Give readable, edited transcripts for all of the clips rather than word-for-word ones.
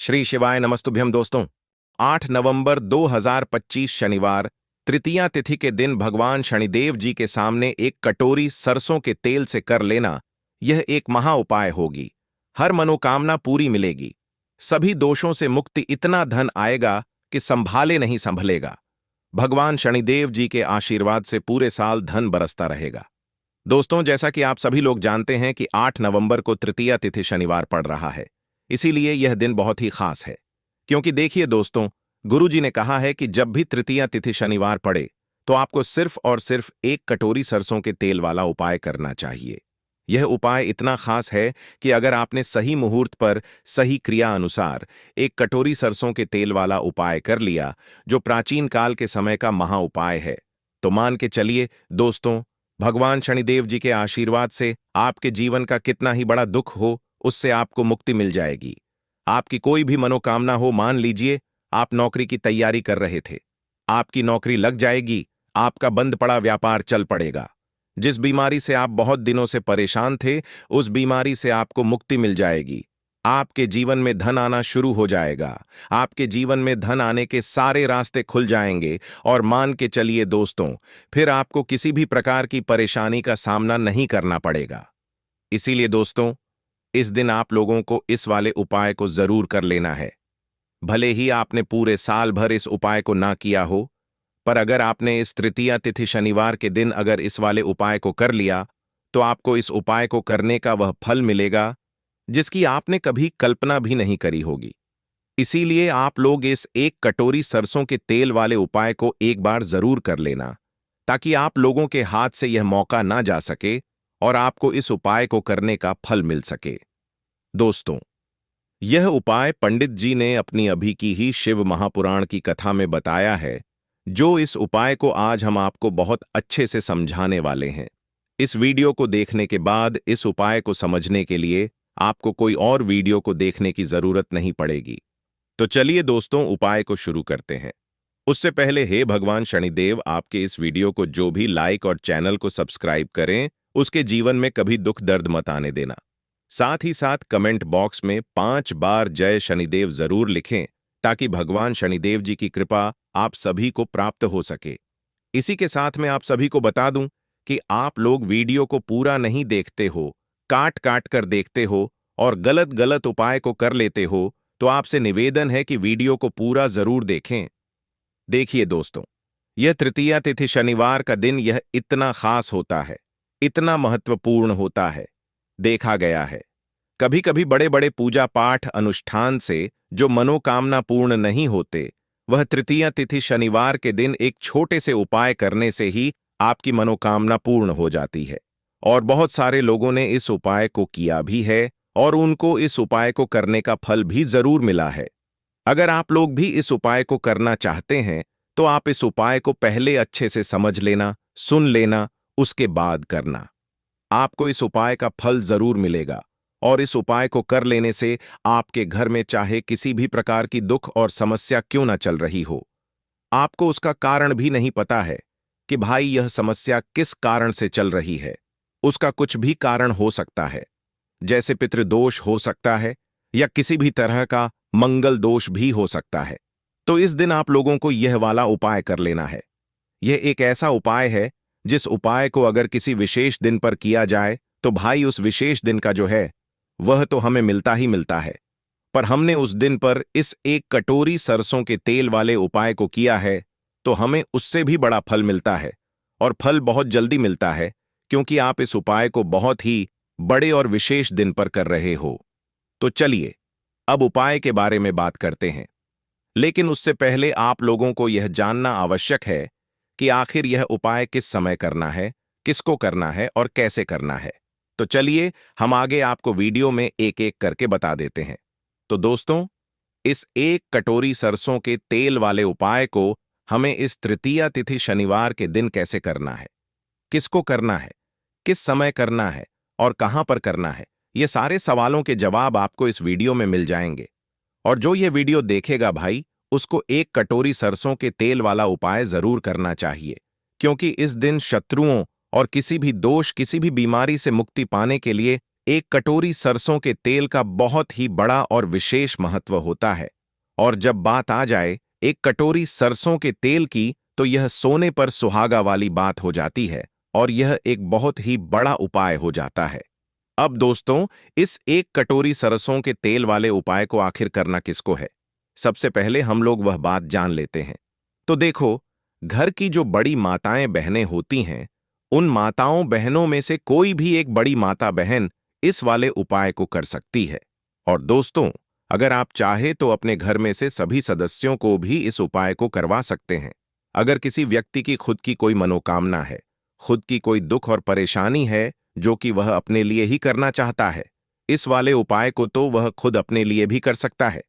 श्री शिवाय नमस्तुभ्यम दोस्तों। 8 नवंबर 2025 शनिवार तृतीया तिथि के दिन भगवान शनिदेव जी के सामने एक कटोरी सरसों के तेल से कर लेना, यह एक महा उपाय होगी। हर मनोकामना पूरी मिलेगी, सभी दोषों से मुक्ति, इतना धन आएगा कि संभाले नहीं संभलेगा। भगवान शनिदेव जी के आशीर्वाद से पूरे साल धन बरसता रहेगा। दोस्तों, जैसा कि आप सभी लोग जानते हैं कि 8 नवंबर को तृतीया तिथि शनिवार पड़ रहा है, इसीलिए यह दिन बहुत ही खास है। क्योंकि देखिए दोस्तों, गुरुजी ने कहा है कि जब भी तृतीया तिथि शनिवार पड़े तो आपको सिर्फ और सिर्फ एक कटोरी सरसों के तेल वाला उपाय करना चाहिए। यह उपाय इतना खास है कि अगर आपने सही मुहूर्त पर सही क्रिया अनुसार एक कटोरी सरसों के तेल वाला उपाय कर लिया, जो प्राचीन काल के समय का महा उपाय है, तो मान के चलिए दोस्तों, भगवान शनिदेव जी के आशीर्वाद से आपके जीवन का कितना ही बड़ा दुख हो, उससे आपको मुक्ति मिल जाएगी। आपकी कोई भी मनोकामना हो, मान लीजिए आप नौकरी की तैयारी कर रहे थे, आपकी नौकरी लग जाएगी, आपका बंद पड़ा व्यापार चल पड़ेगा। जिस बीमारी से आप बहुत दिनों से परेशान थे, उस बीमारी से आपको मुक्ति मिल जाएगी। आपके जीवन में धन आना शुरू हो जाएगा, आपके जीवन में धन आने के सारे रास्ते खुल जाएंगे और मान के चलिए दोस्तों, फिर आपको किसी भी प्रकार की परेशानी का सामना नहीं करना पड़ेगा। इसीलिए दोस्तों, इस दिन आप लोगों को इस वाले उपाय को जरूर कर लेना है। भले ही आपने पूरे साल भर इस उपाय को ना किया हो, पर अगर आपने इस तृतीया तिथि शनिवार के दिन अगर इस वाले उपाय को कर लिया, तो आपको इस उपाय को करने का वह फल मिलेगा जिसकी आपने कभी कल्पना भी नहीं करी होगी। इसीलिए आप लोग इस एक कटोरी सरसों के तेल वाले उपाय को एक बार जरूर कर लेना, ताकि आप लोगों के हाथ से यह मौका ना जा सके और आपको इस उपाय को करने का फल मिल सके। दोस्तों, यह उपाय पंडित जी ने अपनी अभी की ही शिव महापुराण की कथा में बताया है, जो इस उपाय को आज हम आपको बहुत अच्छे से समझाने वाले हैं। इस वीडियो को देखने के बाद इस उपाय को समझने के लिए आपको कोई और वीडियो को देखने की जरूरत नहीं पड़ेगी। तो चलिए दोस्तों, उपाय को शुरू करते हैं। उससे पहले हे भगवान शनिदेव, आपके इस वीडियो को जो भी लाइक और चैनल को सब्सक्राइब करें, उसके जीवन में कभी दुख दर्द मत आने देना। साथ ही साथ कमेंट बॉक्स में 5 बार जय शनिदेव जरूर लिखें, ताकि भगवान शनिदेव जी की कृपा आप सभी को प्राप्त हो सके। इसी के साथ मैं आप सभी को बता दूं कि आप लोग वीडियो को पूरा नहीं देखते हो, काट काट कर देखते हो और गलत गलत उपाय को कर लेते हो, तो आपसे निवेदन है कि वीडियो को पूरा जरूर देखें। देखिए दोस्तों, यह तृतीया तिथि शनिवार का दिन यह इतना खास होता है, इतना महत्वपूर्ण होता है। देखा गया है, कभी कभी बड़े बड़े पूजा पाठ अनुष्ठान से जो मनोकामना पूर्ण नहीं होते, वह तृतीया तिथि शनिवार के दिन एक छोटे से उपाय करने से ही आपकी मनोकामना पूर्ण हो जाती है। और बहुत सारे लोगों ने इस उपाय को किया भी है और उनको इस उपाय को करने का फल भी जरूर मिला है। अगर आप लोग भी इस उपाय को करना चाहते हैं, तो आप इस उपाय को पहले अच्छे से समझ लेना, सुन लेना, उसके बाद करना। आपको इस उपाय का फल जरूर मिलेगा और इस उपाय को कर लेने से आपके घर में चाहे किसी भी प्रकार की दुख और समस्या क्यों ना चल रही हो, आपको उसका कारण भी नहीं पता है कि भाई यह समस्या किस कारण से चल रही है। उसका कुछ भी कारण हो सकता है, जैसे पितृदोष हो सकता है या किसी भी तरह का मंगल दोष भी हो सकता है। तो इस दिन आप लोगों को यह वाला उपाय कर लेना है। यह एक ऐसा उपाय है जिस उपाय को अगर किसी विशेष दिन पर किया जाए, तो भाई उस विशेष दिन का जो है वह तो हमें मिलता ही मिलता है, पर हमने उस दिन पर इस एक कटोरी सरसों के तेल वाले उपाय को किया है, तो हमें उससे भी बड़ा फल मिलता है और फल बहुत जल्दी मिलता है, क्योंकि आप इस उपाय को बहुत ही बड़े और विशेष दिन पर कर रहे हो। तो चलिए अब उपाय के बारे में बात करते हैं, लेकिन उससे पहले आप लोगों को यह जानना आवश्यक है कि आखिर यह उपाय किस समय करना है, किसको करना है और कैसे करना है। तो चलिए हम आगे आपको वीडियो में एक एक करके बता देते हैं। तो दोस्तों, इस एक कटोरी सरसों के तेल वाले उपाय को हमें इस तृतीया तिथि शनिवार के दिन कैसे करना है, किसको करना है, किस समय करना है और कहां पर करना है, ये सारे सवालों के जवाब आपको इस वीडियो में मिल जाएंगे। और जो ये वीडियो देखेगा भाई, उसको एक कटोरी सरसों के तेल वाला उपाय जरूर करना चाहिए, क्योंकि इस दिन शत्रुओं और किसी भी दोष, किसी भी बीमारी से मुक्ति पाने के लिए एक कटोरी सरसों के तेल का बहुत ही बड़ा और विशेष महत्व होता है। और जब बात आ जाए एक कटोरी सरसों के तेल की, तो यह सोने पर सुहागा वाली बात हो जाती है और यह एक बहुत ही बड़ा उपाय हो जाता है। अब दोस्तों, इस एक कटोरी सरसों के तेल वाले उपाय को आखिर करना किसको है? सबसे पहले हम लोग वह बात जान लेते हैं। तो देखो, घर की जो बड़ी माताएं बहनें होती हैं, उन माताओं बहनों में से कोई भी एक बड़ी माता बहन इस वाले उपाय को कर सकती है। और दोस्तों, अगर आप चाहे तो अपने घर में से सभी सदस्यों को भी इस उपाय को करवा सकते हैं। अगर किसी व्यक्ति की खुद की कोई मनोकामना है, खुद की कोई दुख और परेशानी है जो कि वह अपने लिए ही करना चाहता है, इस वाले उपाय को तो वह खुद अपने लिए भी कर सकता है।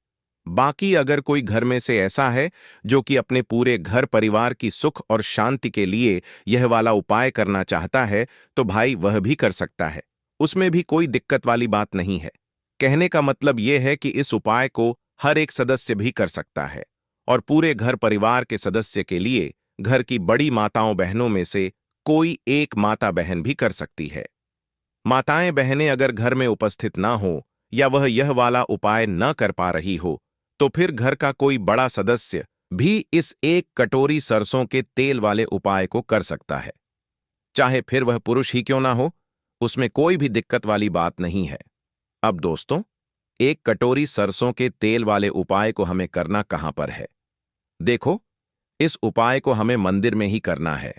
बाकी अगर कोई घर में से ऐसा है जो कि अपने पूरे घर परिवार की सुख और शांति के लिए यह वाला उपाय करना चाहता है, तो भाई वह भी कर सकता है। उसमें भी कोई दिक्कत वाली बात नहीं है। कहने का मतलब यह है कि इस उपाय को हर एक सदस्य भी कर सकता है और पूरे घर परिवार के सदस्य के लिए घर की बड़ी माताओं बहनों में से कोई एक माता बहन भी कर सकती है। माताएं बहनें अगर घर में उपस्थित ना हो या वह यह वाला उपाय न कर पा रही हो, तो फिर घर का कोई बड़ा सदस्य भी इस एक कटोरी सरसों के तेल वाले उपाय को कर सकता है। चाहे फिर वह पुरुष ही क्यों ना हो, उसमें कोई भी दिक्कत वाली बात नहीं है। अब दोस्तों, एक कटोरी सरसों के तेल वाले उपाय को हमें करना कहां पर है? देखो, इस उपाय को हमें मंदिर में ही करना है।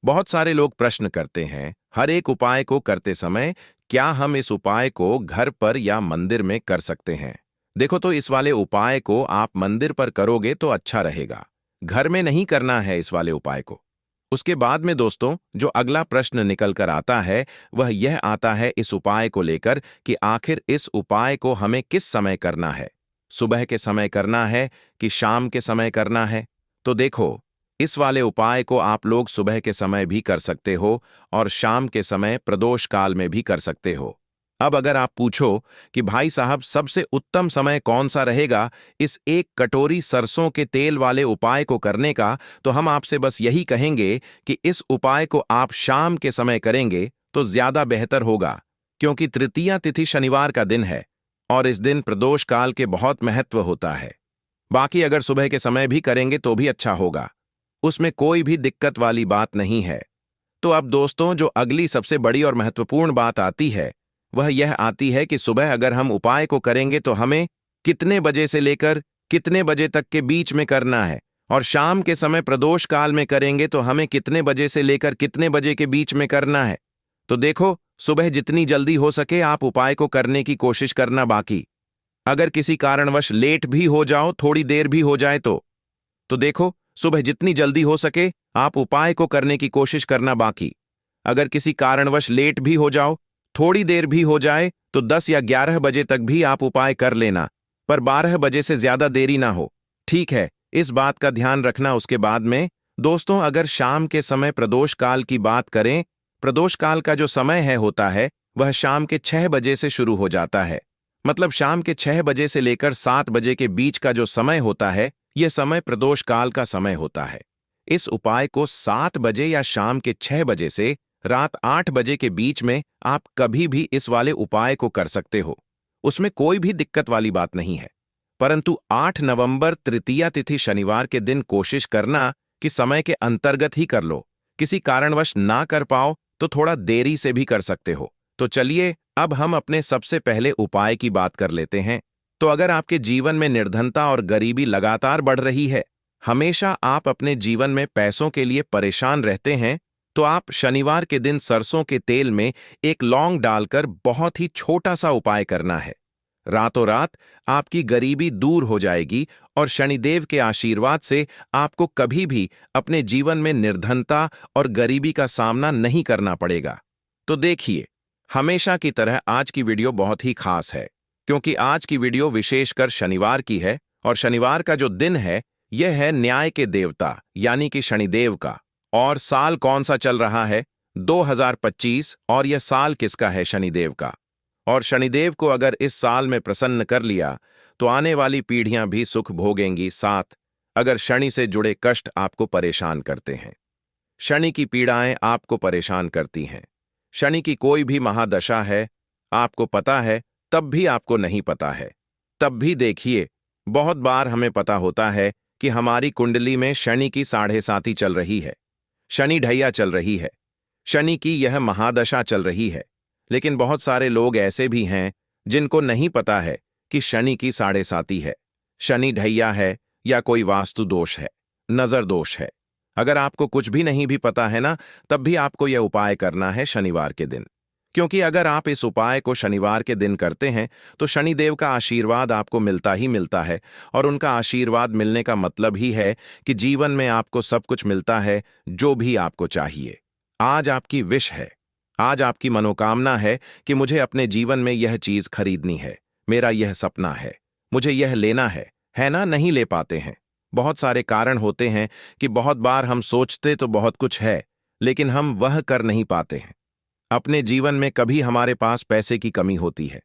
बहुत सारे लोग प्रश्न करते हैं, हर एक उपाय को करते समय क्या हम इस उपाय को घर पर या मंदिर में कर सकते हैं? देखो, तो इस वाले उपाय को आप मंदिर पर करोगे तो अच्छा रहेगा। घर में नहीं करना है इस वाले उपाय को। उसके बाद में दोस्तों, जो अगला प्रश्न निकल कर आता है, वह यह आता है इस उपाय को लेकर कि आखिर इस उपाय को हमें किस समय करना है? सुबह के समय करना है कि शाम के समय करना है? तो देखो, इस वाले उपाय को आप लोग सुबह के समय भी कर सकते हो और शाम के समय प्रदोष काल में भी कर सकते हो। अब अगर आप पूछो कि भाई साहब सबसे उत्तम समय कौन सा रहेगा इस एक कटोरी सरसों के तेल वाले उपाय को करने का, तो हम आपसे बस यही कहेंगे कि इस उपाय को आप शाम के समय करेंगे तो ज्यादा बेहतर होगा, क्योंकि तृतीया तिथि शनिवार का दिन है और इस दिन प्रदोष काल के बहुत महत्व होता है। बाकी अगर सुबह के समय भी करेंगे तो भी अच्छा होगा, उसमें कोई भी दिक्कत वाली बात नहीं है। तो अब दोस्तों, जो अगली सबसे बड़ी और महत्वपूर्ण बात आती है, वह यह आती है कि सुबह अगर हम उपाय को करेंगे तो हमें कितने बजे से लेकर कितने बजे तक के बीच में करना है, और शाम के समय प्रदोष काल में करेंगे तो हमें कितने बजे से लेकर कितने बजे के बीच में करना है। तो देखो, सुबह जितनी जल्दी हो सके आप उपाय को करने की कोशिश करना। बाकी अगर किसी कारणवश लेट भी हो जाओ, थोड़ी देर भी हो जाए तो देखो, सुबह जितनी जल्दी हो सके आप उपाय को करने की कोशिश करना। बाकी अगर किसी कारणवश लेट भी हो जाओ, थोड़ी देर भी हो जाए, तो 10 या 11 बजे तक भी आप उपाय कर लेना, पर 12 बजे से ज्यादा देरी ना हो। ठीक है, इस बात का ध्यान रखना। उसके बाद में दोस्तों, अगर शाम के समय प्रदोष काल की बात करें, प्रदोष काल का जो समय होता है वह शाम के 6 बजे से शुरू हो जाता है। मतलब शाम के 6 बजे से लेकर 7 बजे के बीच का जो समय होता है, यह समय प्रदोष काल का समय होता है। इस उपाय को 7 बजे या शाम के 6 बजे से रात 8 बजे के बीच में आप कभी भी इस वाले उपाय को कर सकते हो, उसमें कोई भी दिक्कत वाली बात नहीं है। परंतु 8 नवंबर तृतीया तिथि शनिवार के दिन कोशिश करना कि समय के अंतर्गत ही कर लो। किसी कारणवश ना कर पाओ तो थोड़ा देरी से भी कर सकते हो। तो चलिए, अब हम अपने सबसे पहले उपाय की बात कर लेते हैं। तो अगर आपके जीवन में निर्धनता और गरीबी लगातार बढ़ रही है, हमेशा आप अपने जीवन में पैसों के लिए परेशान रहते हैं, तो आप शनिवार के दिन सरसों के तेल में एक लौंग डालकर बहुत ही छोटा सा उपाय करना है। रातों रात आपकी गरीबी दूर हो जाएगी और शनिदेव के आशीर्वाद से आपको कभी भी अपने जीवन में निर्धनता और गरीबी का सामना नहीं करना पड़ेगा। तो देखिए, हमेशा की तरह आज की वीडियो बहुत ही खास है, क्योंकि आज की वीडियो विशेषकर शनिवार की है और शनिवार का जो दिन है यह है न्याय के देवता यानी कि शनिदेव का। और साल कौन सा चल रहा है? 2025। और यह साल किसका है? शनिदेव का। और शनिदेव को अगर इस साल में प्रसन्न कर लिया तो आने वाली पीढ़ियां भी सुख भोगेंगी। साथ अगर शनि से जुड़े कष्ट आपको परेशान करते हैं, शनि की पीड़ाएं आपको परेशान करती हैं, शनि की कोई भी महादशा है, आपको पता है तब भी आपको नहीं पता है। तब भी देखिए, बहुत बार हमें पता होता है कि हमारी कुंडली में शनि की 7.5 चल रही है, शनि ढैया चल रही है, शनि की यह महादशा चल रही है। लेकिन बहुत सारे लोग ऐसे भी हैं जिनको नहीं पता है कि शनि की 7.5 है, शनि ढैया है या कोई वास्तु दोष है, नजर दोष है। अगर आपको कुछ भी नहीं भी पता है ना, तब भी आपको यह उपाय करना है शनिवार के दिन। क्योंकि अगर आप इस उपाय को शनिवार के दिन करते हैं तो शनिदेव का आशीर्वाद आपको मिलता ही मिलता है। और उनका आशीर्वाद मिलने का मतलब ही है कि जीवन में आपको सब कुछ मिलता है जो भी आपको चाहिए। आज आपकी विश है, आज आपकी मनोकामना है कि मुझे अपने जीवन में यह चीज खरीदनी है, मेरा यह सपना है, मुझे यह लेना है ना? नहीं ले पाते हैं। बहुत सारे कारण होते हैं कि बहुत बार हम सोचते तो बहुत कुछ है, लेकिन हम वह कर नहीं पाते हैं। अपने जीवन में कभी हमारे पास पैसे की कमी होती है,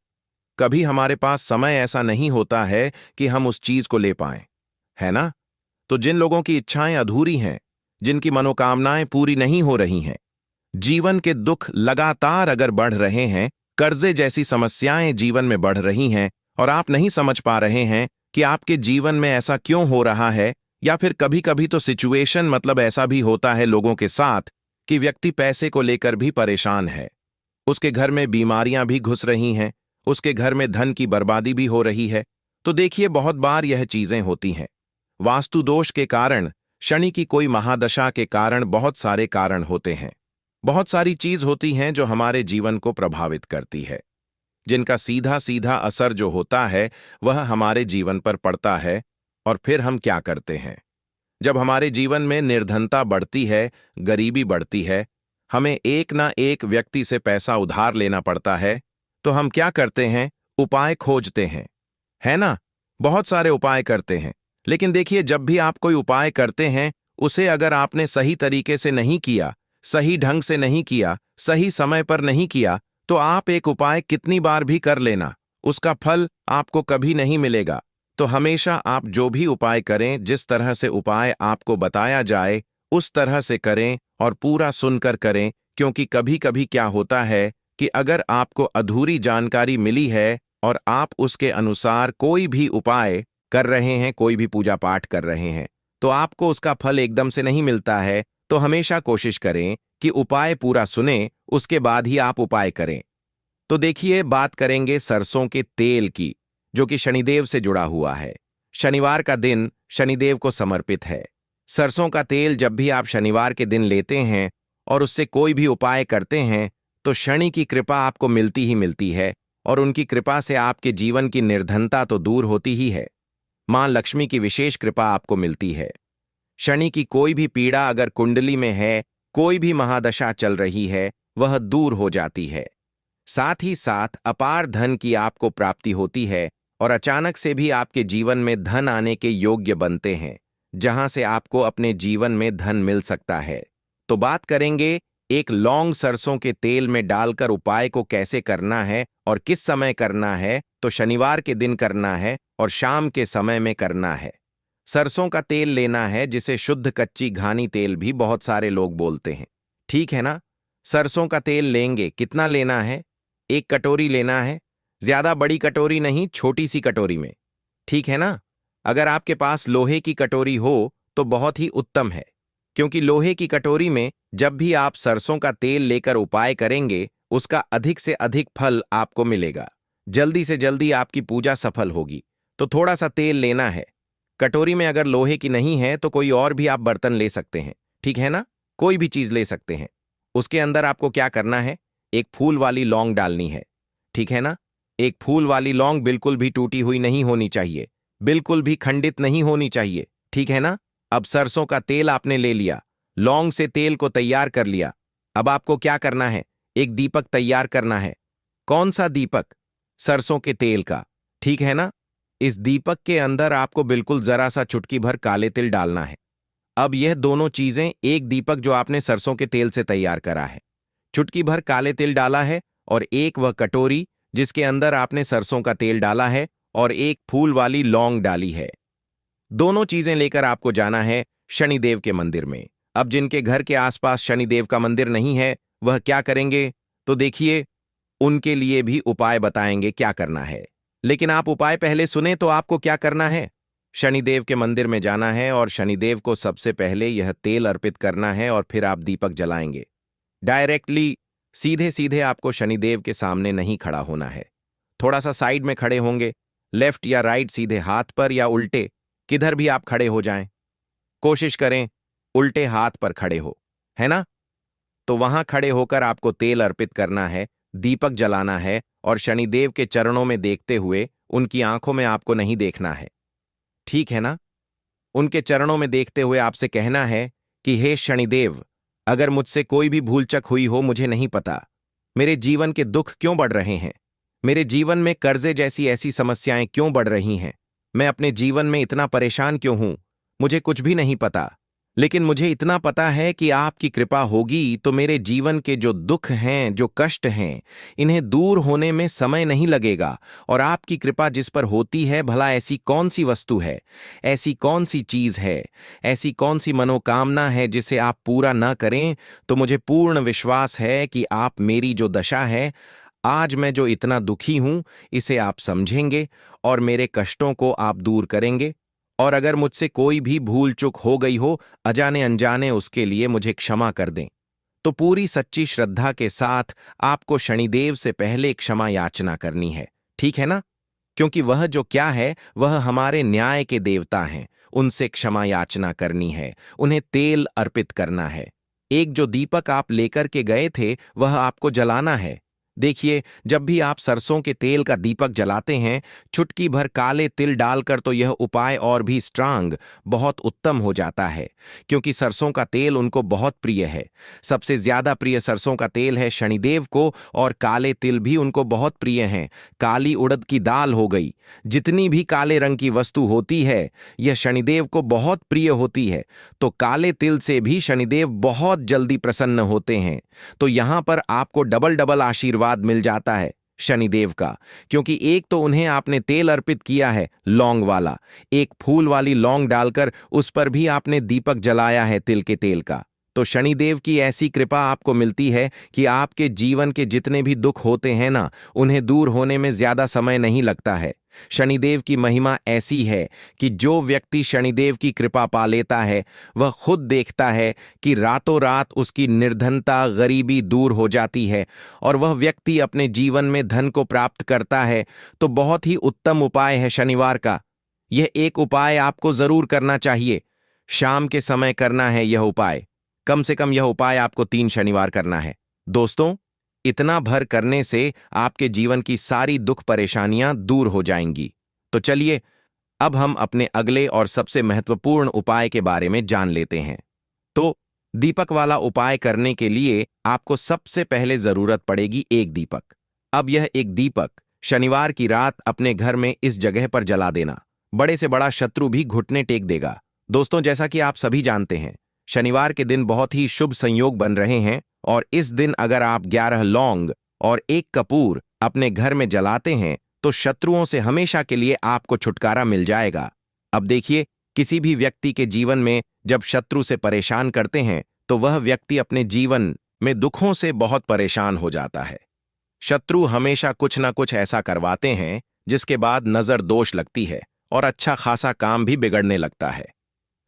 कभी हमारे पास समय ऐसा नहीं होता है कि हम उस चीज को ले पाएं, है ना? तो जिन लोगों की इच्छाएं अधूरी हैं, जिनकी मनोकामनाएं पूरी नहीं हो रही हैं, जीवन के दुख लगातार अगर बढ़ रहे हैं, कर्जे जैसी समस्याएं जीवन में बढ़ रही हैं और आप नहीं समझ पा रहे हैं कि आपके जीवन में ऐसा क्यों हो रहा है, या फिर कभी कभी तो सिचुएशन मतलब ऐसा भी होता है लोगों के साथ कि व्यक्ति पैसे को लेकर भी परेशान है, उसके घर में बीमारियां भी घुस रही हैं, उसके घर में धन की बर्बादी भी हो रही है। तो देखिए, बहुत बार यह चीजें होती हैं वास्तु दोष के कारण, शनि की कोई महादशा के कारण। बहुत सारे कारण होते हैं, बहुत सारी चीज होती हैं जो हमारे जीवन को प्रभावित करती है, जिनका सीधा सीधा असर जो होता है वह हमारे जीवन पर पड़ता है। और फिर हम क्या करते हैं? जब हमारे जीवन में निर्धनता बढ़ती है, गरीबी बढ़ती है, हमें एक ना एक व्यक्ति से पैसा उधार लेना पड़ता है, तो हम क्या करते हैं? उपाय खोजते हैं, है ना? बहुत सारे उपाय करते हैं। लेकिन देखिए, जब भी आप कोई उपाय करते हैं, उसे अगर आपने सही तरीके से नहीं किया, सही ढंग से नहीं किया, सही समय पर नहीं किया, तो आप एक उपाय कितनी बार भी कर लेना, उसका फल आपको कभी नहीं मिलेगा। तो हमेशा आप जो भी उपाय करें, जिस तरह से उपाय आपको बताया जाए उस तरह से करें और पूरा सुनकर करें। क्योंकि कभी कभी क्या होता है कि अगर आपको अधूरी जानकारी मिली है और आप उसके अनुसार कोई भी उपाय कर रहे हैं, कोई भी पूजा पाठ कर रहे हैं, तो आपको उसका फल एकदम से नहीं मिलता है। तो हमेशा कोशिश करें कि उपाय पूरा सुने, उसके बाद ही आप उपाय करें। तो देखिए, बात करेंगे सरसों के तेल की, जो कि शनिदेव से जुड़ा हुआ है। शनिवार का दिन शनिदेव को समर्पित है। सरसों का तेल जब भी आप शनिवार के दिन लेते हैं और उससे कोई भी उपाय करते हैं, तो शनि की कृपा आपको मिलती ही मिलती है। और उनकी कृपा से आपके जीवन की निर्धनता तो दूर होती ही है, मां लक्ष्मी की विशेष कृपा आपको मिलती है। शनि की कोई भी पीड़ा अगर कुंडली में है, कोई भी महादशा चल रही है, वह दूर हो जाती है। साथ ही साथ अपार धन की आपको प्राप्ति होती है और अचानक से भी आपके जीवन में धन आने के योग्य बनते हैं, जहां से आपको अपने जीवन में धन मिल सकता है। तो बात करेंगे एक लौंग सरसों के तेल में डालकर उपाय को कैसे करना है और किस समय करना है। तो शनिवार के दिन करना है और शाम के समय में करना है। सरसों का तेल लेना है, जिसे शुद्ध कच्ची घानी तेल भी बहुत सारे लोग बोलते हैं, ठीक है ना? सरसों का तेल लेंगे, कितना लेना है? 1 कटोरी लेना है, ज्यादा बड़ी कटोरी नहीं, छोटी सी कटोरी में, ठीक है ना? अगर आपके पास लोहे की कटोरी हो तो बहुत ही उत्तम है, क्योंकि लोहे की कटोरी में जब भी आप सरसों का तेल लेकर उपाय करेंगे, उसका अधिक से अधिक फल आपको मिलेगा, जल्दी से जल्दी आपकी पूजा सफल होगी। तो थोड़ा सा तेल लेना है। कटोरी में अगर लोहे की नहीं है तो कोई और भी आप बर्तन ले सकते हैं, ठीक है ना? कोई भी चीज ले सकते हैं। उसके अंदर आपको क्या करना है? एक फूल वाली लौंग डालनी है, ठीक है ना? एक फूल वाली लौंग बिल्कुल भी टूटी हुई नहीं होनी चाहिए, बिल्कुल भी खंडित नहीं होनी चाहिए, ठीक है ना? अब सरसों का तेल आपने ले लिया, लौंग से तेल को तैयार कर लिया। अब आपको क्या करना है? एक दीपक तैयार करना है। कौन सा दीपक? सरसों के तेल का, ठीक है ना? इस दीपक के अंदर आपको बिल्कुल जरा सा चुटकी भर काले तिल डालना है। अब यह दोनों चीजें, एक दीपक जो आपने सरसों के तेल से तैयार करा है, चुटकी भर काले तिल डाला है, और एक वह कटोरी जिसके अंदर आपने सरसों का तेल डाला है और एक फूल वाली लौंग डाली है। दोनों चीजें लेकर आपको जाना है शनिदेव के मंदिर में। अब जिनके घर के आसपास शनिदेव का मंदिर नहीं है, वह क्या करेंगे? तो देखिए, उनके लिए भी उपाय बताएंगे क्या करना है। लेकिन आप उपाय पहले सुने तो आपको क्या करना है। शनिदेव के मंदिर में जाना है और शनिदेव को सबसे पहले यह तेल अर्पित करना है और फिर आप दीपक जलाएंगे। डायरेक्टली सीधे सीधे आपको शनिदेव के सामने नहीं खड़ा होना है। थोड़ा सा साइड में खड़े होंगे, लेफ्ट या राइट, सीधे हाथ पर या उल्टे, किधर भी आप खड़े हो जाएं। कोशिश करें उल्टे हाथ पर खड़े हो, है ना। तो वहां खड़े होकर आपको तेल अर्पित करना है, दीपक जलाना है और शनिदेव के चरणों में देखते हुए, उनकी आंखों में आपको नहीं देखना है, ठीक है ना। उनके चरणों में देखते हुए आपसे कहना है कि हे शनिदेव, अगर मुझसे कोई भी भूलचक हुई हो मुझे नहीं पता। मेरे जीवन के दुख क्यों बढ़ रहे हैं, मेरे जीवन में कर्जे जैसी ऐसी समस्याएं क्यों बढ़ रही हैं, मैं अपने जीवन में इतना परेशान क्यों हूं, मुझे कुछ भी नहीं पता। लेकिन मुझे इतना पता है कि आपकी कृपा होगी तो मेरे जीवन के जो दुख हैं, जो कष्ट हैं, इन्हें दूर होने में समय नहीं लगेगा। और आपकी कृपा जिस पर होती है, भला ऐसी कौन सी वस्तु है, ऐसी कौन सी चीज है, ऐसी कौन सी मनोकामना है जिसे आप पूरा न करें। तो मुझे पूर्ण विश्वास है कि आप मेरी जो दशा है, आज मैं जो इतना दुखी हूं, इसे आप समझेंगे और मेरे कष्टों को आप दूर करेंगे। और अगर मुझसे कोई भी भूल चूक हो गई हो अजाने अनजाने, उसके लिए मुझे क्षमा कर दें। तो पूरी सच्ची श्रद्धा के साथ आपको शनिदेव से पहले क्षमा याचना करनी है, ठीक है ना। क्योंकि वह जो क्या है, वह हमारे न्याय के देवता हैं, उनसे क्षमा याचना करनी है, उन्हें तेल अर्पित करना है। एक जो दीपक आप लेकर के गए थे वह आपको जलाना है। देखिए, जब भी आप सरसों के तेल का दीपक जलाते हैं, चुटकी भर काले तिल डालकर, तो यह उपाय और भी स्ट्रांग, बहुत उत्तम हो जाता है। क्योंकि सरसों का तेल उनको बहुत प्रिय है, सबसे ज्यादा प्रिय सरसों का तेल है शनिदेव को, और काले तिल भी उनको बहुत प्रिय हैं। काली उड़द की दाल हो गई, जितनी भी काले रंग की वस्तु होती है, यह शनिदेव को बहुत प्रिय होती है। तो काले तिल से भी शनिदेव बहुत जल्दी प्रसन्न होते हैं। तो यहां पर आपको डबल डबल आशीर्वाद मिल जाता है शनिदेव का। क्योंकि एक तो उन्हें आपने तेल अर्पित किया है लौंग वाला, एक फूल वाली लौंग डालकर उस पर भी आपने दीपक जलाया है तिल के तेल का। तो शनिदेव की ऐसी कृपा आपको मिलती है कि आपके जीवन के जितने भी दुख होते हैं ना, उन्हें दूर होने में ज्यादा समय नहीं लगता है। शनिदेव की महिमा ऐसी है कि जो व्यक्ति शनिदेव की कृपा पा लेता है, वह खुद देखता है कि रातों रात उसकी निर्धनता, गरीबी दूर हो जाती है और वह व्यक्ति अपने जीवन में धन को प्राप्त करता है। तो बहुत ही उत्तम उपाय है शनिवार का। यह एक उपाय आपको जरूर करना चाहिए, शाम के समय करना है यह उपाय। कम से कम यह उपाय आपको 3 शनिवार करना है। दोस्तों, इतना भर करने से आपके जीवन की सारी दुख परेशानियां दूर हो जाएंगी। तो चलिए, अब हम अपने अगले और सबसे महत्वपूर्ण उपाय के बारे में जान लेते हैं। तो दीपक वाला उपाय करने के लिए आपको सबसे पहले जरूरत पड़ेगी एक दीपक। अब यह एक दीपक शनिवार की रात अपने घर में इस जगह पर जला देना, बड़े से बड़ा शत्रु भी घुटने टेक देगा। दोस्तों, जैसा कि आप सभी जानते हैं, शनिवार के दिन बहुत ही शुभ संयोग बन रहे हैं और इस दिन अगर आप 11 लौंग और 1 कपूर अपने घर में जलाते हैं तो शत्रुओं से हमेशा के लिए आपको छुटकारा मिल जाएगा। अब देखिए, किसी भी व्यक्ति के जीवन में जब शत्रु से परेशान करते हैं तो वह व्यक्ति अपने जीवन में दुखों से बहुत परेशान हो जाता है। शत्रु हमेशा कुछ ना कुछ ऐसा करवाते हैं जिसके बाद नजर दोष लगती है और अच्छा खासा काम भी बिगड़ने लगता है।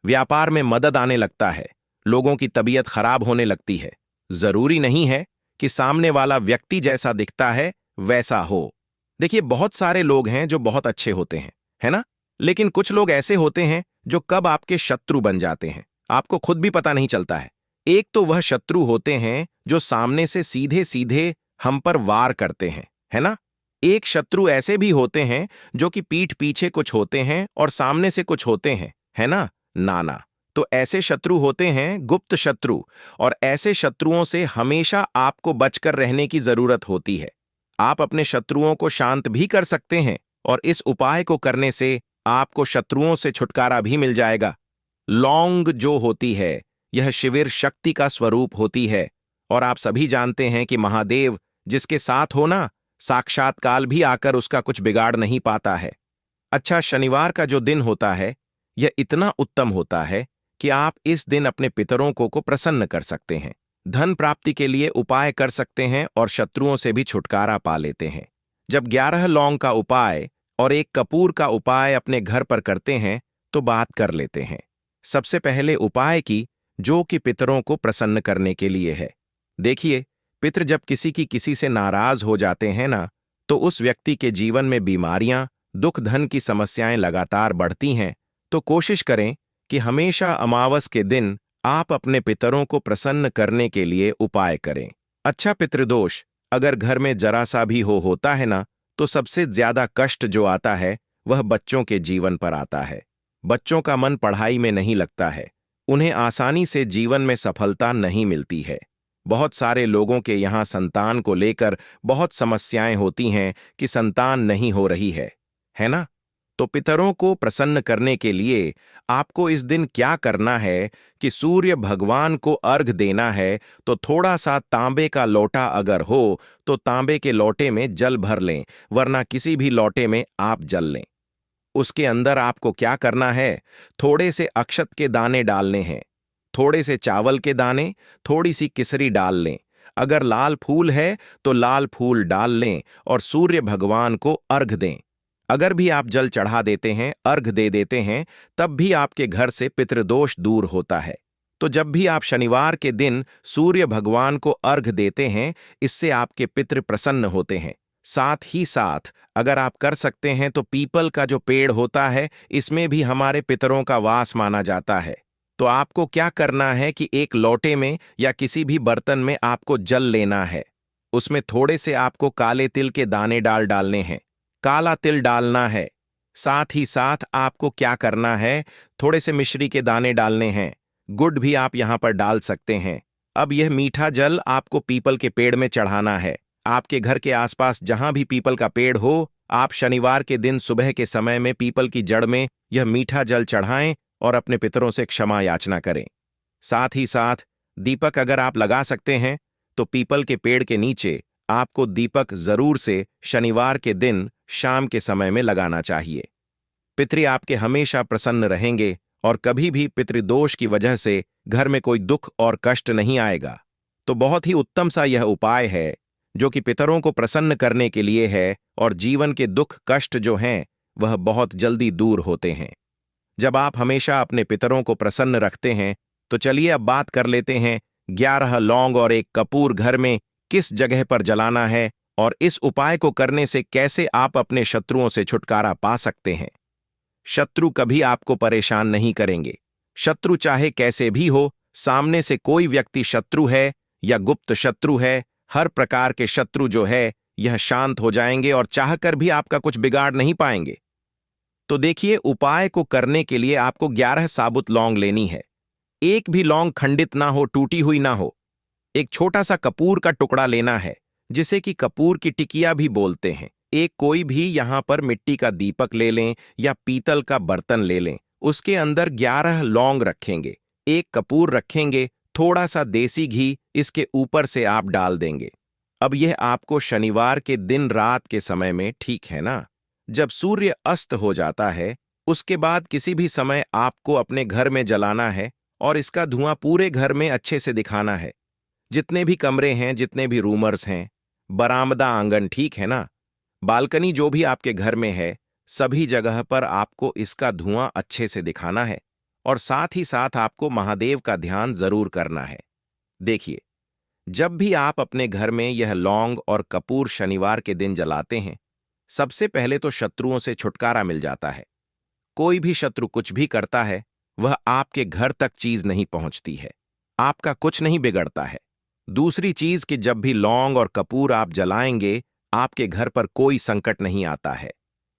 व्यापार में मदद आने लगता है, लोगों की तबीयत खराब होने लगती है। जरूरी नहीं है कि सामने वाला व्यक्ति जैसा दिखता है वैसा हो। देखिए, बहुत सारे लोग हैं जो बहुत अच्छे होते हैं, है ना। लेकिन कुछ लोग ऐसे होते हैं जो कब आपके शत्रु बन जाते हैं, आपको खुद भी पता नहीं चलता है। एक तो वह शत्रु होते हैं जो सामने से सीधे सीधे हम पर वार करते हैं, है ना। एक शत्रु ऐसे भी होते हैं जो कि पीठ पीछे कुछ होते हैं और सामने से कुछ होते हैं, है ना। नाना, तो ऐसे शत्रु होते हैं गुप्त शत्रु, और ऐसे शत्रुओं से हमेशा आपको बचकर रहने की जरूरत होती है। आप अपने शत्रुओं को शांत भी कर सकते हैं और इस उपाय को करने से आपको शत्रुओं से छुटकारा भी मिल जाएगा। लौंग जो होती है, यह शिविर शक्ति का स्वरूप होती है और आप सभी जानते हैं कि महादेव जिसके साथ हो ना, साक्षात काल भी आकर उसका कुछ बिगाड़ नहीं पाता है। अच्छा, शनिवार का जो दिन होता है यह इतना उत्तम होता है कि आप इस दिन अपने पितरों को प्रसन्न कर सकते हैं। धन प्राप्ति के लिए उपाय कर सकते हैं और शत्रुओं से भी छुटकारा पा लेते हैं। जब 11 लौंग का उपाय और एक कपूर का उपाय अपने घर पर करते हैं तो बात कर लेते हैं। सबसे पहले उपाय की, जो कि पितरों को प्रसन्न करने के लिए है। देखिए, पितृ जब किसी से नाराज हो जाते हैं ना, तो उस व्यक्ति के जीवन में बीमारियां, दुख, धन की समस्याएं लगातार बढ़ती हैं। तो कोशिश करें कि हमेशा अमावस के दिन आप अपने पितरों को प्रसन्न करने के लिए उपाय करें। अच्छा, पितृदोष अगर घर में जरा सा भी होता है ना, तो सबसे ज्यादा कष्ट जो आता है वह बच्चों के जीवन पर आता है। बच्चों का मन पढ़ाई में नहीं लगता है, उन्हें आसानी से जीवन में सफलता नहीं मिलती है। बहुत सारे लोगों के यहाँ संतान को लेकर बहुत समस्याएं होती हैं कि संतान नहीं हो रही है ना? तो पितरों को प्रसन्न करने के लिए आपको इस दिन क्या करना है कि सूर्य भगवान को अर्घ देना है। तो थोड़ा सा तांबे का लोटा अगर हो तो तांबे के लोटे में जल भर लें, वरना किसी भी लोटे में आप जल लें। उसके अंदर आपको क्या करना है, थोड़े से अक्षत के दाने डालने हैं, थोड़े से चावल के दाने, थोड़ी सी किसरी डाल लें। अगर लाल फूल है तो लाल फूल डाल लें और सूर्य भगवान को अर्घ दें। अगर भी आप जल चढ़ा देते हैं, अर्घ दे देते हैं, तब भी आपके घर से पितृदोष दूर होता है। तो जब भी आप शनिवार के दिन सूर्य भगवान को अर्घ देते हैं, इससे आपके पितृ प्रसन्न होते हैं। साथ ही साथ अगर आप कर सकते हैं तो पीपल का जो पेड़ होता है, इसमें भी हमारे पितरों का वास माना जाता है। तो आपको क्या करना है कि एक लोटे में या किसी भी बर्तन में आपको जल लेना है। उसमें थोड़े से आपको काले तिल के दाने डालने हैं, काला तिल डालना है। साथ ही साथ आपको क्या करना है, थोड़े से मिश्री के दाने डालने हैं, गुड़ भी आप यहां पर डाल सकते हैं। अब यह मीठा जल आपको पीपल के पेड़ में चढ़ाना है। आपके घर के आसपास जहां भी पीपल का पेड़ हो, आप शनिवार के दिन सुबह के समय में पीपल की जड़ में यह मीठा जल चढ़ाएं और अपने पितरों से क्षमा याचना करें। साथ ही साथ दीपक अगर आप लगा सकते हैं तो पीपल के पेड़ के नीचे आपको दीपक जरूर से शनिवार के दिन शाम के समय में लगाना चाहिए। पितृ आपके हमेशा प्रसन्न रहेंगे और कभी भी पितृदोष की वजह से घर में कोई दुख और कष्ट नहीं आएगा। तो बहुत ही उत्तम सा यह उपाय है जो कि पितरों को प्रसन्न करने के लिए है और जीवन के दुख कष्ट जो हैं वह बहुत जल्दी दूर होते हैं जब आप हमेशा अपने पितरों को प्रसन्न रखते हैं। तो चलिए अब बात कर लेते हैं 11 लौंग और एक कपूर घर में किस जगह पर जलाना है और इस उपाय को करने से कैसे आप अपने शत्रुओं से छुटकारा पा सकते हैं। शत्रु कभी आपको परेशान नहीं करेंगे। शत्रु चाहे कैसे भी हो, सामने से कोई व्यक्ति शत्रु है या गुप्त शत्रु है, हर प्रकार के शत्रु जो है यह शांत हो जाएंगे और चाहकर भी आपका कुछ बिगाड़ नहीं पाएंगे। तो देखिए, उपाय को करने के लिए आपको 11 साबुत लौंग लेनी है। एक भी लौंग खंडित ना हो, टूटी हुई ना हो। एक छोटा सा कपूर का टुकड़ा लेना है, जिसे कि कपूर की टिकिया भी बोलते हैं। एक कोई भी यहां पर मिट्टी का दीपक ले लें या पीतल का बर्तन ले लें। उसके अंदर 11 लौंग रखेंगे, एक कपूर रखेंगे, थोड़ा सा देसी घी इसके ऊपर से आप डाल देंगे। अब यह आपको शनिवार के दिन रात के समय में, ठीक है ना, जब सूर्य अस्त हो जाता है, उसके बाद किसी भी समय आपको अपने घर में जलाना है और इसका धुआं पूरे घर में अच्छे से दिखाना है। जितने भी कमरे हैं, जितने भी रूमर्स हैं, बरामदा, आंगन, ठीक है ना, बालकनी जो भी आपके घर में है, सभी जगह पर आपको इसका धुआं अच्छे से दिखाना है और साथ ही साथ आपको महादेव का ध्यान जरूर करना है। देखिए, जब भी आप अपने घर में यह लौंग और कपूर शनिवार के दिन जलाते हैं, सबसे पहले तो शत्रुओं से छुटकारा मिल जाता है। कोई भी शत्रु कुछ भी करता है, वह आपके घर तक चीज नहीं पहुंचती है, आपका कुछ नहीं बिगड़ता है। दूसरी चीज कि जब भी लौंग और कपूर आप जलाएंगे, आपके घर पर कोई संकट नहीं आता है,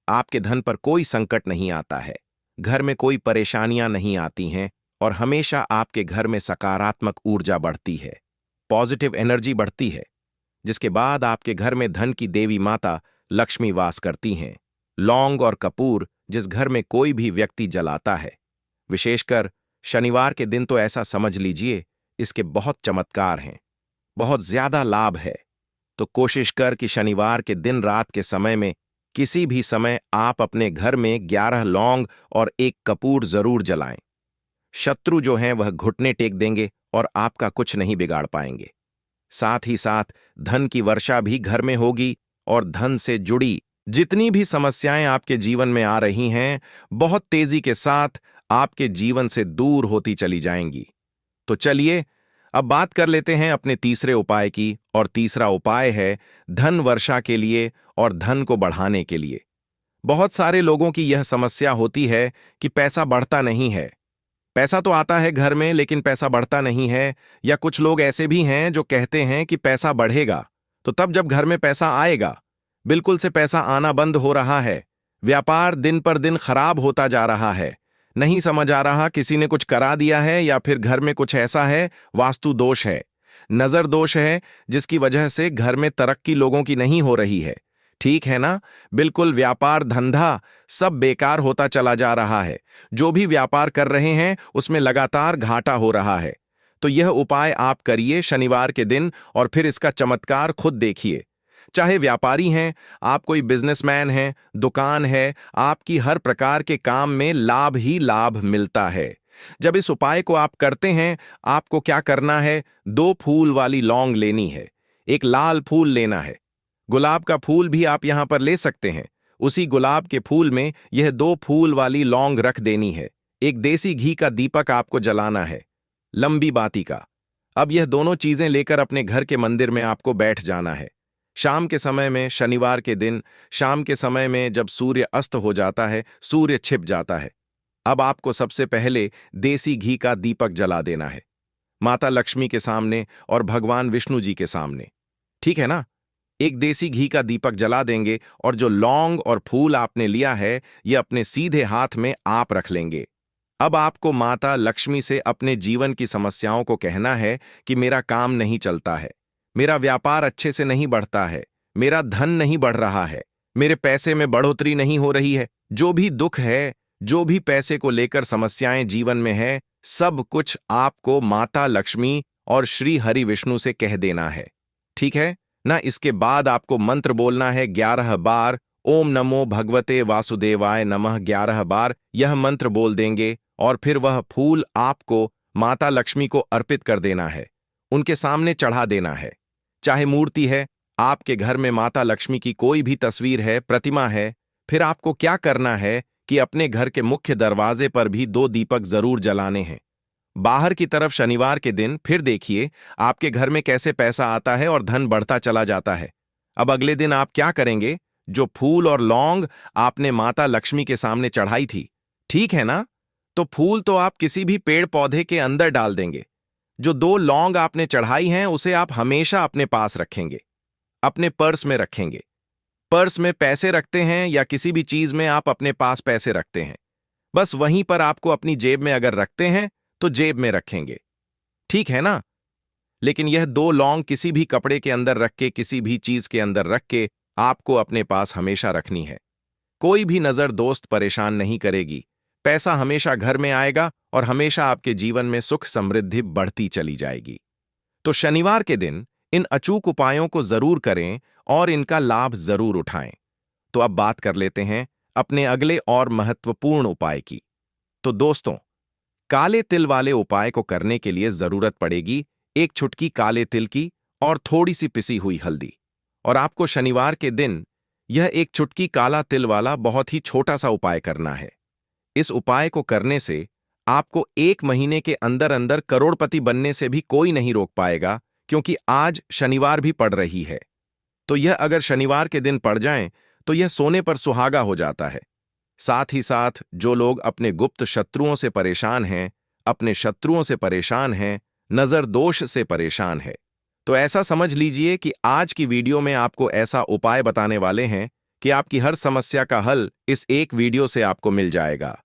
आपके धन पर कोई संकट नहीं आता है, घर में कोई परेशानियां नहीं आती हैं और हमेशा आपके घर में सकारात्मक ऊर्जा बढ़ती है, पॉजिटिव एनर्जी बढ़ती है, जिसके बाद आपके घर में धन की देवी माता लक्ष्मी वास करती हैं। लौंग और कपूर जिस घर में कोई भी व्यक्ति जलाता है, विशेषकर शनिवार के दिन, तो ऐसा समझ लीजिए इसके बहुत चमत्कार हैं, बहुत ज्यादा लाभ है। तो कोशिश कर कि शनिवार के दिन रात के समय में किसी भी समय आप अपने घर में 11 लौंग और एक कपूर जरूर जलाएं। शत्रु जो हैं वह घुटने टेक देंगे और आपका कुछ नहीं बिगाड़ पाएंगे। साथ ही साथ धन की वर्षा भी घर में होगी और धन से जुड़ी जितनी भी समस्याएं आपके जीवन में आ रही हैं, बहुत तेजी के साथ आपके जीवन से दूर होती चली जाएंगी। तो चलिए अब बात कर लेते हैं अपने तीसरे उपाय की, और तीसरा उपाय है धन वर्षा के लिए और धन को बढ़ाने के लिए। बहुत सारे लोगों की यह समस्या होती है कि पैसा बढ़ता नहीं है। पैसा तो आता है घर में लेकिन पैसा बढ़ता नहीं है, या कुछ लोग ऐसे भी हैं जो कहते हैं कि पैसा बढ़ेगा, तो तब जब घर में पैसा आएगा, बिल्कुल से पैसा आना बंद हो रहा है। व्यापार दिन पर दिन खराब होता जा रहा है। नहीं समझ आ रहा किसी ने कुछ करा दिया है या फिर घर में कुछ ऐसा है, वास्तु दोष है, नजर दोष है, जिसकी वजह से घर में तरक्की लोगों की नहीं हो रही है। ठीक है ना? बिल्कुल व्यापार धंधा सब बेकार होता चला जा रहा है। जो भी व्यापार कर रहे हैं उसमें लगातार घाटा हो रहा है। तो यह उपाय आप करिए शनिवार के दिन और फिर इसका चमत्कार खुद देखिए। चाहे व्यापारी हैं, आप कोई बिजनेसमैन हैं, दुकान है, आपकी हर प्रकार के काम में लाभ ही लाभ मिलता है। जब इस उपाय को आप करते हैं, आपको क्या करना है, 2 फूल वाली लौंग लेनी है, एक लाल फूल लेना है। गुलाब का फूल भी आप यहां पर ले सकते हैं। उसी गुलाब के फूल में यह 2 फूल वाली लौंग रख देनी है। एक देसी घी का दीपक आपको जलाना है, लंबी बाती का। अब यह दोनों चीजें लेकर अपने घर के मंदिर में आपको बैठ जाना है। शाम के समय में, शनिवार के दिन शाम के समय में जब सूर्य अस्त हो जाता है, सूर्य छिप जाता है, अब आपको सबसे पहले देसी घी का दीपक जला देना है, माता लक्ष्मी के सामने और भगवान विष्णु जी के सामने। ठीक है ना? एक देसी घी का दीपक जला देंगे और जो लौंग और फूल आपने लिया है, ये अपने सीधे हाथ में आप रख लेंगे। अब आपको माता लक्ष्मी से अपने जीवन की समस्याओं को कहना है कि मेरा काम नहीं चलता है, मेरा व्यापार अच्छे से नहीं बढ़ता है, मेरा धन नहीं बढ़ रहा है, मेरे पैसे में बढ़ोतरी नहीं हो रही है। जो भी दुख है, जो भी पैसे को लेकर समस्याएं जीवन में है, सब कुछ आपको माता लक्ष्मी और श्री हरि विष्णु से कह देना है। ठीक है ना? इसके बाद आपको मंत्र बोलना है 11 बार, ओम नमो भगवते वासुदेवाय नमः 11 बार। यह मंत्र बोल देंगे और फिर वह फूल आपको माता लक्ष्मी को अर्पित कर देना है, उनके सामने चढ़ा देना है। चाहे मूर्ति है, आपके घर में माता लक्ष्मी की कोई भी तस्वीर है, प्रतिमा है, फिर आपको क्या करना है कि अपने घर के मुख्य दरवाजे पर भी 2 दीपक जरूर जलाने हैं। बाहर की तरफ शनिवार के दिन फिर देखिए आपके घर में कैसे पैसा आता है और धन बढ़ता चला जाता है। अब अगले दिन आप क्या करेंगे? जो फूल और लौंग आपने माता लक्ष्मी के सामने चढ़ाई थी, ठीक है ना? तो फूल तो आप किसी भी पेड़ पौधे के अंदर डाल देंगे। जो 2 लौंग आपने चढ़ाई हैं, उसे आप हमेशा अपने पास रखेंगे, अपने पर्स में रखेंगे। पर्स में पैसे रखते हैं या किसी भी चीज में आप अपने पास पैसे रखते हैं, बस वहीं पर आपको अपनी जेब में अगर रखते हैं तो जेब में रखेंगे। ठीक है ना? लेकिन यह 2 लौंग किसी भी कपड़े के अंदर रख के, किसी भी चीज के अंदर रख के आपको अपने पास हमेशा रखनी है। कोई भी नजर दोस्त परेशान नहीं करेगी। पैसा हमेशा घर में आएगा और हमेशा आपके जीवन में सुख समृद्धि बढ़ती चली जाएगी। तो शनिवार के दिन इन अचूक उपायों को जरूर करें और इनका लाभ जरूर उठाएं। तो अब बात कर लेते हैं अपने अगले और महत्वपूर्ण उपाय की। तो दोस्तों, काले तिल वाले उपाय को करने के लिए जरूरत पड़ेगी 1 चुटकी काले तिल की और थोड़ी सी पिसी हुई हल्दी। और आपको शनिवार के दिन यह 1 चुटकी काला तिल वाला बहुत ही छोटा सा उपाय करना है। इस उपाय को करने से आपको 1 महीने के अंदर अंदर करोड़पति बनने से भी कोई नहीं रोक पाएगा, क्योंकि आज शनिवार भी पड़ रही है। तो यह अगर शनिवार के दिन पड़ जाएं तो यह सोने पर सुहागा हो जाता है। साथ ही साथ जो लोग अपने गुप्त शत्रुओं से परेशान हैं, अपने शत्रुओं से परेशान हैं, नजर दोष से परेशान है, तो ऐसा समझ लीजिए कि आज की वीडियो में आपको ऐसा उपाय बताने वाले हैं कि आपकी हर समस्या का हल इस एक वीडियो से आपको मिल जाएगा।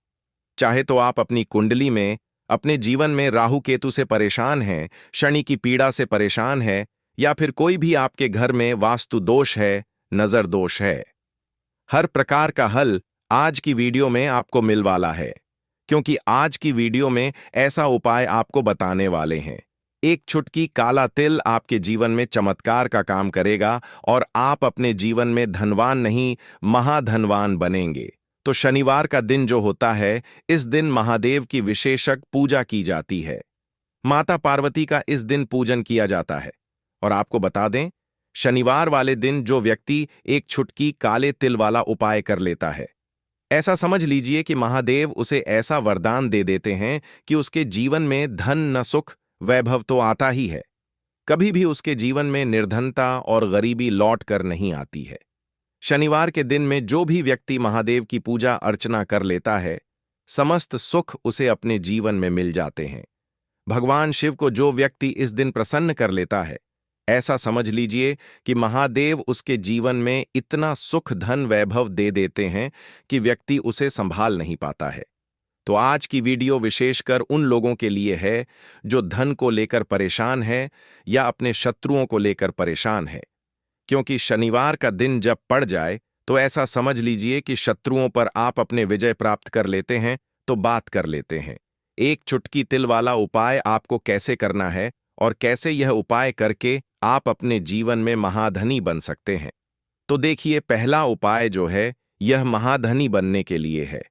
चाहे तो आप अपनी कुंडली में, अपने जीवन में राहु केतु से परेशान हैं, शनि की पीड़ा से परेशान है, या फिर कोई भी आपके घर में वास्तु दोष है, नजर दोष है, हर प्रकार का हल आज की वीडियो में आपको मिल वाला है। क्योंकि आज की वीडियो में ऐसा उपाय आपको बताने वाले हैं। 1 चुटकी काला तिल आपके जीवन में चमत्कार का काम करेगा और आप अपने जीवन में धनवान नहीं, महाधनवान बनेंगे। तो शनिवार का दिन जो होता है, इस दिन महादेव की विशेषक पूजा की जाती है। माता पार्वती का इस दिन पूजन किया जाता है। और आपको बता दें, शनिवार वाले दिन जो व्यक्ति एक छुटकी काले तिल वाला उपाय कर लेता है, ऐसा समझ लीजिए कि महादेव उसे ऐसा वरदान दे देते हैं कि उसके जीवन में धन न सुख वैभव तो आता ही है, कभी भी उसके जीवन में निर्धनता और गरीबी लौट कर नहीं आती है। शनिवार के दिन में जो भी व्यक्ति महादेव की पूजा अर्चना कर लेता है, समस्त सुख उसे अपने जीवन में मिल जाते हैं। भगवान शिव को जो व्यक्ति इस दिन प्रसन्न कर लेता है, ऐसा समझ लीजिए कि महादेव उसके जीवन में इतना सुख धन वैभव दे देते हैं कि व्यक्ति उसे संभाल नहीं पाता है। तो आज की वीडियो विशेषकर उन लोगों के लिए है जो धन को लेकर परेशान है या अपने शत्रुओं को लेकर परेशान है, क्योंकि शनिवार का दिन जब पड़ जाए तो ऐसा समझ लीजिए कि शत्रुओं पर आप अपने विजय प्राप्त कर लेते हैं। तो बात कर लेते हैं एक चुटकी तिल वाला उपाय आपको कैसे करना है और कैसे यह उपाय करके आप अपने जीवन में महाधनी बन सकते हैं। तो देखिए, पहला उपाय जो है यह महाधनी बनने के लिए है।